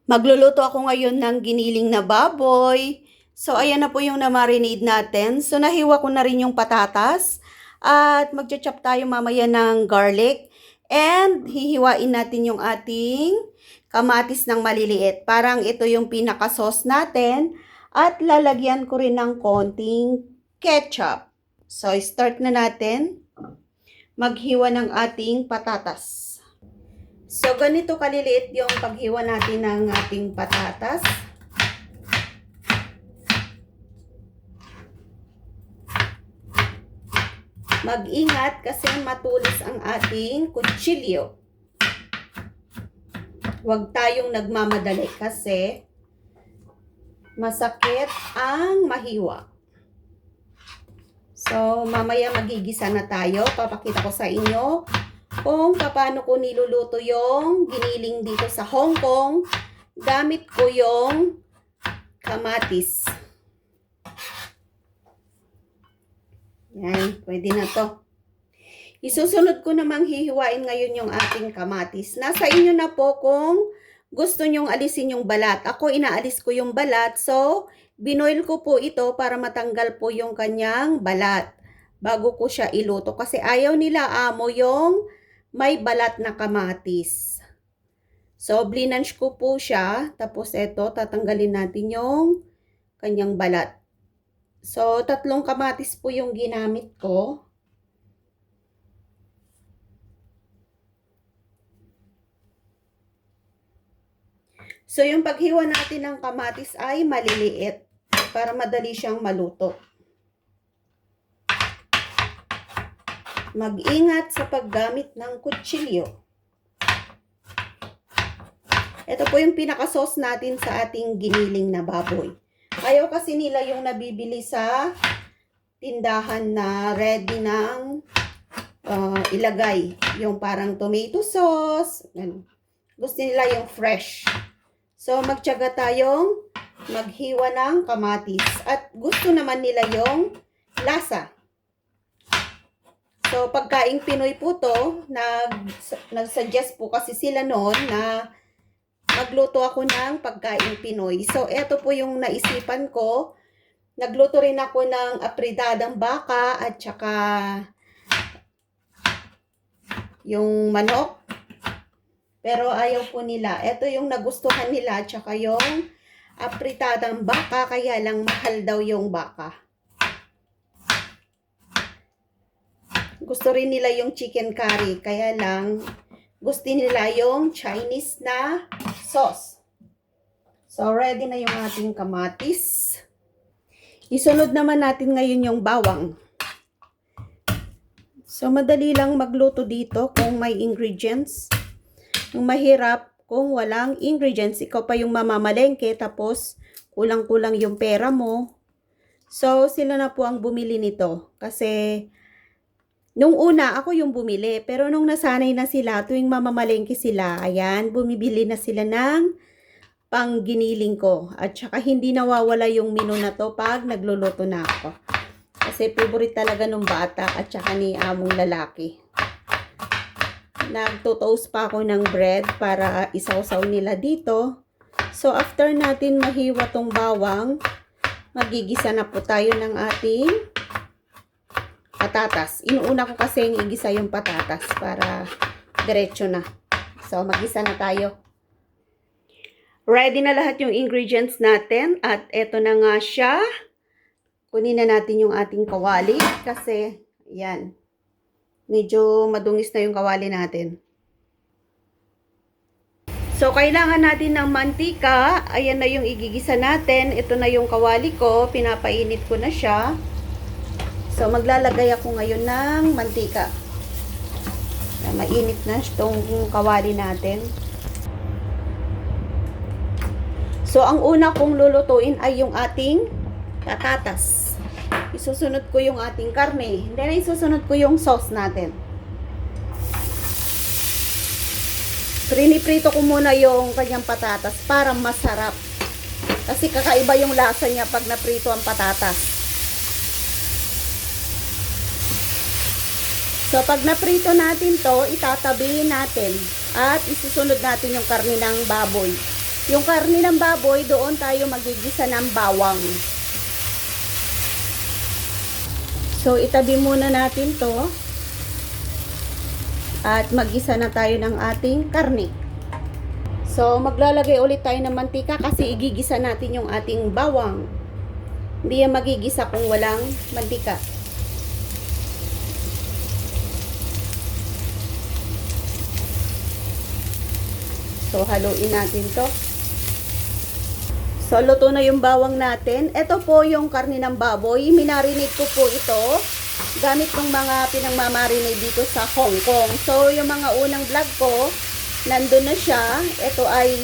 Magluluto ako ngayon ng giniling na baboy. So, ayan na po yung na-marinade natin. So, nahiwa ko na rin yung patatas. At magcha-chop tayo mamaya ng garlic. And hihiwain natin yung ating kamatis ng maliliit. Parang ito yung pinaka-sauce natin. At lalagyan ko rin ng konting ketchup. So, start na natin maghiwa ng ating patatas. So, ganito kaliliit yung paghiwa natin ng ating patatas. Mag-ingat kasi matulis ang ating kutsilyo. Huwag tayong nagmamadali kasi masakit ang mahiwa. So, mamaya magigisa na tayo. Papakita ko sa inyo kung paano ko niluluto yung giniling dito sa Hong Kong. Gamit ko yung kamatis. Yan, pwede na to. Isusunod ko namang hihiwain ngayon yung ating kamatis. Nasa inyo na po kung gusto nyong alisin yung balat. Ako inaalis ko yung balat. So, binoil ko po ito para matanggal po yung kanyang balat bago ko siya iluto. Kasi ayaw nila amo yung may balat na kamatis. So, blinange ko po siya. Tapos ito, tatanggalin natin yung kanyang balat. So, 3 kamatis po yung ginamit ko. So, yung paghiwa natin ng kamatis ay maliliit para madali siyang maluto. Mag-ingat sa paggamit ng kutsilyo. Ito po yung pinaka-sauce natin sa ating giniling na baboy. Ayaw kasi nila yung nabibili sa tindahan na ready ng ilagay. Yung parang tomato sauce. Gusto nila yung fresh. So, magtiyaga tayong maghiwa ng kamatis. At gusto naman nila yung lasa. So, pagkaing Pinoy po to, nag-suggest po kasi sila noon na magluto ako ng pagkaing Pinoy. So, eto po yung naisipan ko. Nagluto rin ako ng apritadang baka at saka yung manok. Pero ayaw po nila. Ito yung nagustuhan nila at saka yung apritadang baka, kaya lang mahal daw yung baka. Gusto rin nila yung chicken curry, kaya lang gusto nila yung Chinese na sauce. So, ready na yung ating kamatis. Isunod naman natin ngayon yung bawang. So, madali lang magluto dito kung may ingredients. Yung mahirap kung walang ingredients, ikaw pa yung mamamalengke, tapos kulang-kulang yung pera mo. So, sila na po ang bumili nito. Kasi nung una, ako yung bumili. Pero nung nasanay na sila, tuwing mamamalengke sila, ayan, bumibili na sila ng pangginiling ko. At saka hindi nawawala yung menu na to pag nagluluto na ako. Kasi favorite talaga nung bata at saka ni among lalaki. Nagto-toast pa ako ng bread para isawsaw nila dito. So, after natin mahiwa tong bawang, magigisa na po tayo ng ating patatas. Inuuna ko kasi yung igisa yung patatas para diretso na. So, magisa na tayo. Ready na lahat yung ingredients natin. At eto na nga siya. Kunin na natin yung ating kawali. Kasi, yan. Medyo madungis na yung kawali natin. So, kailangan natin ng mantika. Ayan na yung igigisa natin. Ito na yung kawali ko. Pinapainit ko na siya. So, maglalagay ako ngayon ng mantika. Mainit na itong kawali natin. So, ang una kong lulutuin ay yung ating patatas. Isusunod ko yung ating karne. Then, isusunod ko yung sauce natin. Priniprito ko muna yung kanyang patatas para masarap. Kasi kakaiba yung lasa niya pag naprito ang patatas. So, pag naprito natin to, itatabi natin at isusunod natin yung karne ng baboy. Yung karne ng baboy, doon tayo magigisa ng bawang. So, itabi muna natin to. At magisa na tayo ng ating karne. So, maglalagay ulit tayo ng mantika kasi igigisa natin yung ating bawang. Hindi yan magigisa kung walang mantika. So, haluin natin to. So, luto na yung bawang natin. Ito po yung karne ng baboy. Minarinate ko po ito gamit ng mga pinangmamarinate dito sa Hong Kong. So, yung mga unang vlog ko, nandun na siya. Ito ay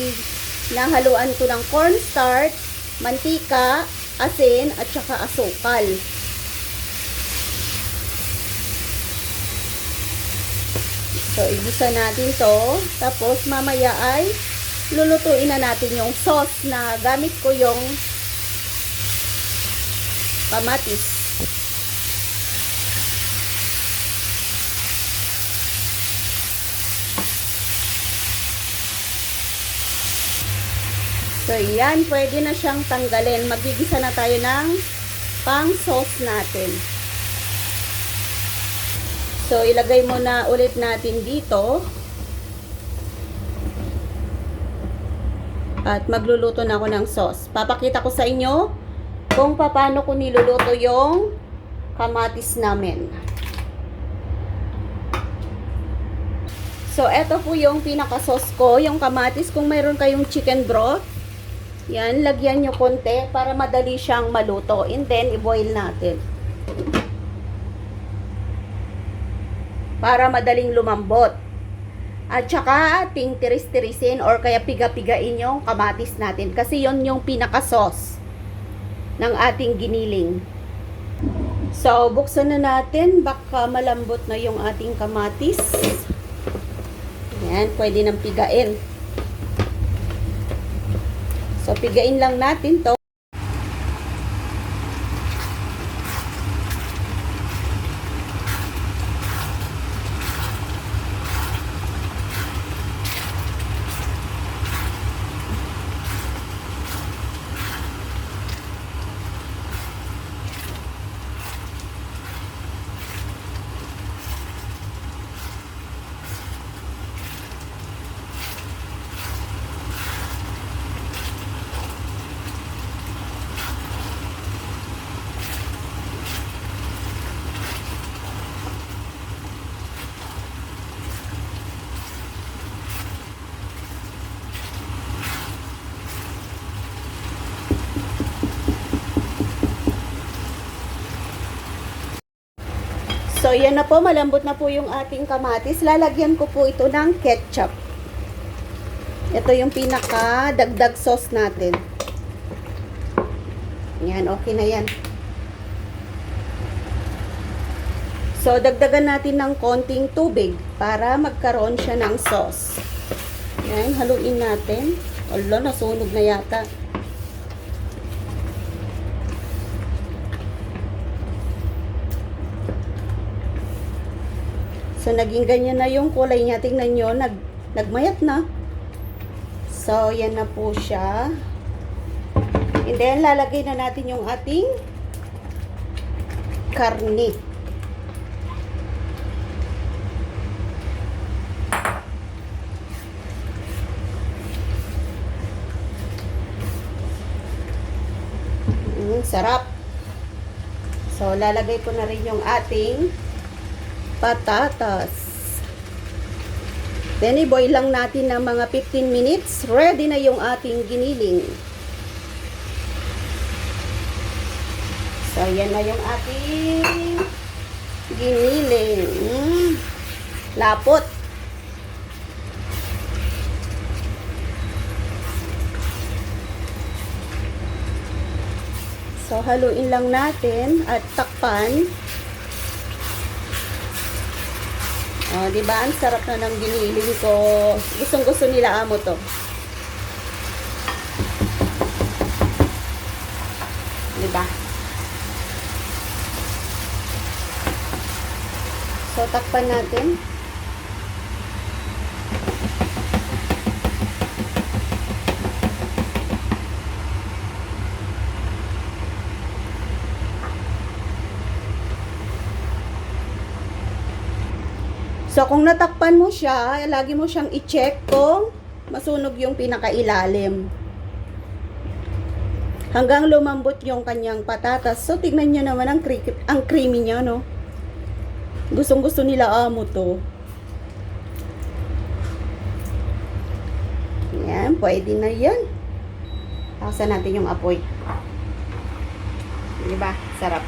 nahaluan ko ng cornstarch, mantika, asin, at saka asukal. So, igisa natin to. Tapos, mamaya ay lulutuin na natin yung sauce na gamit ko yung kamatis. So, yan. Pwede na siyang tanggalin. Magigisa na tayo ng pang-sauce natin. So, ilagay muna ulit natin dito. At magluluto na ako ng sauce. Papakita ko sa inyo kung paano ko niluluto yung kamatis namin. So, eto po yung pinaka-sauce ko, yung kamatis. Kung mayroon kayong chicken broth, yan, lagyan nyo konti para madali siyang maluto. And then, i-boil natin. Para madaling lumambot. At saka ating tiris-tirisin or kaya piga-pigain yung kamatis natin. Kasi yon yung pinaka-sauce ng ating giniling. So, buksan na natin. Baka malambot na yung ating kamatis. Yan, pwede nang pigain. So, pigain lang natin to. So, yan na po. Malambot na po yung ating kamatis. Lalagyan ko po ito ng ketchup. Ito yung pinaka dagdag sauce natin. Yan, okay na yan. So, dagdagan natin ng konting tubig para magkaroon siya ng sauce. Yan, haluin natin. Alo, nasunog na yata. So, naging ganyan na yung kulay niya. Tingnan nyo, nagmayat na. So, yan na po siya. And then, lalagay na natin yung ating karne. Sarap. So, lalagay ko na rin yung ating patatas. Then, i-boil lang natin ng mga 15 minutes. Ready na yung ating giniling. So, yan na yung ating giniling. Lapot. So, haluin lang natin at takpan. Oh, di ba? Ang sarap na ng giniling ko. Gustong-gusto nila amo to. Di ba? So, takpan natin. So, kung natakpan mo siya, lagi mo siyang i-check kung masunog yung pinakailalim. Hanggang lumambot yung kanyang patatas. So, tignan nyo naman ang creamy niya, no? Gustong-gusto nila amo to. Yan, pwede na yan. Takasan natin yung apoy. Diba? Sarap.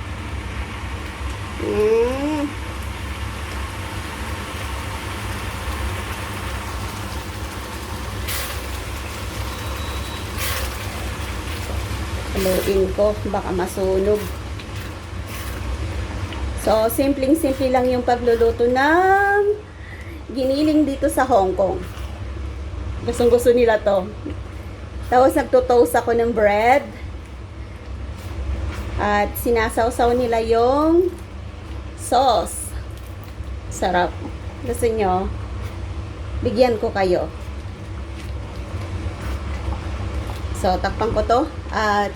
Haluin ko, baka masunog. So, simpleng-simple lang yung pagluluto ng giniling dito sa Hong Kong. Gustong-gusto nila to. Tapos nagto-toast ako ng bread. At sinasawsaw nila yung sauce. Sarap. Gusto nyo? Bigyan ko kayo. So, takpan ko to. At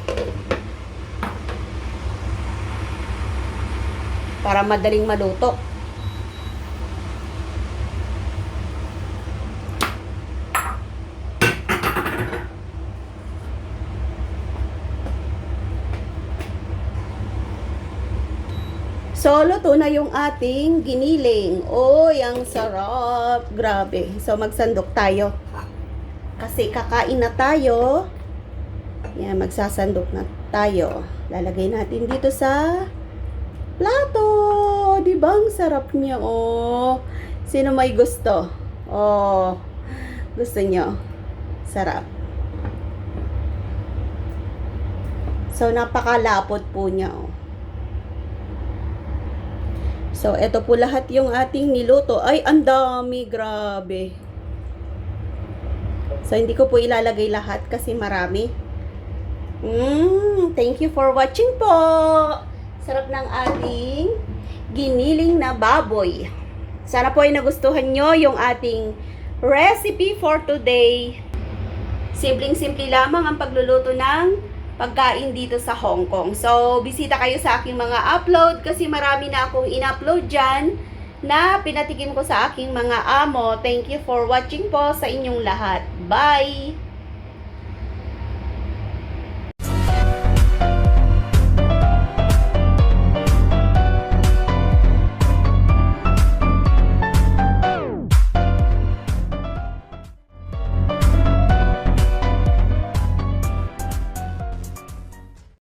para madaling maluto. So, luto na yung ating giniling. Oy, ang sarap. Grabe. So, magsandok tayo. Kasi kakain na tayo. Yan, magsasandok na tayo. Lalagay natin dito sa plato. Diba? Ang sarap niya, oh. Sino may gusto? Oh, gusto nyo? Sarap. So, napakalapot po niya, oh. So, ito po lahat yung ating niluto. Ay, ang dami. Grabe. So, hindi ko po ilalagay lahat kasi marami. Thank you for watching po. Sarap ng ating giniling na baboy. Sana po ay nagustuhan nyo yung ating recipe for today. Simpleng-simple lamang ang pagluluto ng pagkain dito sa Hong Kong. So, bisita kayo sa aking mga upload kasi marami na akong in-upload dyan na pinatikim ko sa aking mga amo. Thank you for watching po sa inyong lahat. Bye!